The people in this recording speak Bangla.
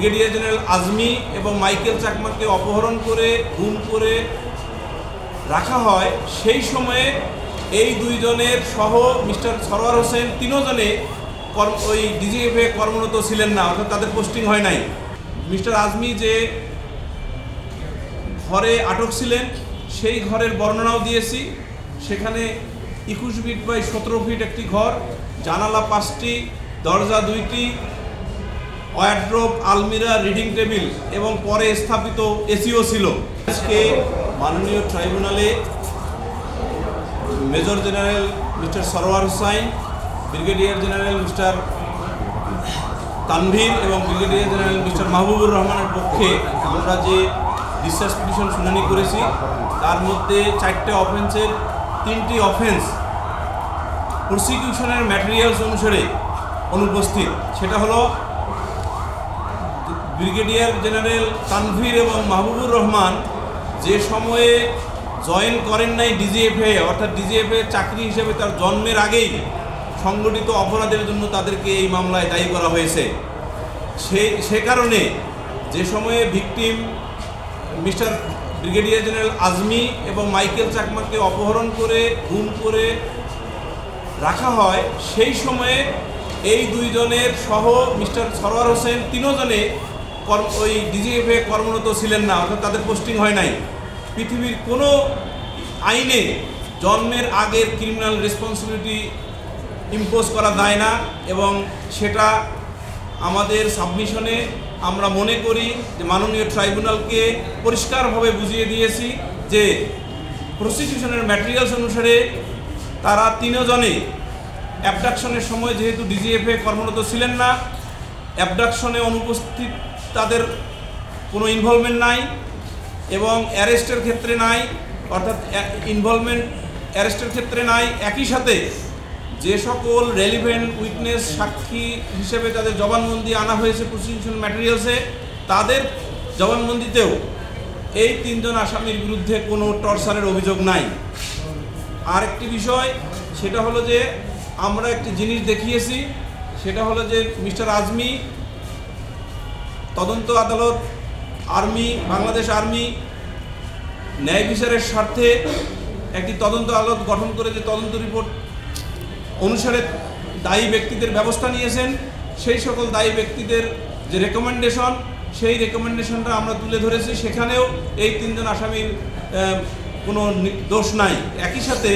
ব্রিগেডিয়ার জেনারেল আজমি এবং মাইকেল চাকমাকে অপহরণ করে গুম করে রাখা হয়, সেই সময়ে এই দুইজনের সহ মিস্টার সরওয়ার হোসেন তিনজনে ওই ডিজিএফে কর্মরত ছিলেন না, অর্থাৎ তাদের পোস্টিং হয় নাই। মিস্টার আজমি যে ঘরে আটক ছিলেন সেই ঘরের বর্ণনাও দিয়েছি। সেখানে 21 ফিট বাই 17 ফিট একটি ঘর, জানালা 5টি, দরজা 2টি, ওয়ার্ড্রোব, আলমিরা, রিডিং টেবিল এবং পরে স্থাপিত এসিও ছিল। আজকে মাননীয় ট্রাইব্যুনালে major general mister Sarwar Hossain, brigadier general mister Tanvir এবং ব্রিগেডিয়ার জেনারেল মিস্টার মাহবুবুর রহমানের পক্ষে আমরা যে ডিসচার্জ পিটিশন শুনানি করেছি, তার মধ্যে 4টে অফেন্সের 3টি অফেন্স প্রসিকিউশনের ম্যাটেরিয়ালস অনুসারে অনুপস্থিত। সেটা হলো ব্রিগেডিয়ার জেনারেল তানভীর এবং মাহবুবুর রহমান যে সময়ে জয়েন করেন নাই ডিজিএফে, অর্থাৎ ডিজিএফে চাকরি হিসেবে তার জন্মের আগেই সংগঠিত অপরাধের জন্য তাদেরকে এই মামলায় দায়ী করা হয়েছে। সে কারণে যে সময়ে victim mister brigadier general Azmi এবং মাইকেল চাকমাকে অপহরণ করে গুম করে রাখা হয়, সেই সময়ে এই দুইজনের সহ মিস্টার সরওয়ার হোসেন তিনজনে ওই ডিজিএফে কর্মরত ছিলেন না, অর্থাৎ তাদের পোস্টিং হয় নাই। পৃথিবীর কোনো আইনে জন্মের আগের ক্রিমিনাল রেসপন্সিবিলিটি ইম্পোজ করা যায় না, এবং সেটা আমাদের সাবমিশনে আমরা মনে করি যে মাননীয় ট্রাইব্যুনালকে পরিষ্কারভাবে বুঝিয়ে দিয়েছি যে প্রসিকিউশনের ম্যাটেরিয়ালস অনুসারে তারা তিনজনে অ্যাবডাকশনের সময় যেহেতু ডিজিএফে কর্মরত ছিলেন না, অ্যাবডাকশনে অনুপস্থিত তাদের কোনো ইনভলভমেন্ট নাই এবং অ্যারেস্টের ক্ষেত্রে নাই, অর্থাৎ ইনভলভমেন্ট অ্যারেস্টের ক্ষেত্রে নাই। একই সাথে যে সকল রেলিভেন্ট উইটনেস সাক্ষী হিসেবে তাদের জবানবন্দি আনা হয়েছে প্রসিকিউশন ম্যাটেরিয়ালসে, তাদের জবানবন্দিতেও এই তিনজন আসামির বিরুদ্ধে কোনো টর্চারের অভিযোগ নাই। আর একটি বিষয়, সেটা হলো যে আমরা একটি জিনিস দেখিয়েছি, সেটা হলো যে মিস্টার আজমি তদন্ত আদালত, আর্মি, বাংলাদেশ আর্মি ন্যায় বিচারের স্বার্থে একটি তদন্ত আদালত গঠন করে যে তদন্ত রিপোর্ট অনুসারে দায়ী ব্যক্তিদের ব্যবস্থা নিয়েছেন, সেই সকল দায়ী ব্যক্তিদের যে রেকমেন্ডেশন, সেই রেকমেন্ডেশনটা আমরা তুলে ধরেছি। সেখানেও এই তিনজন আসামির কোনো দোষ নাই। একই সাথে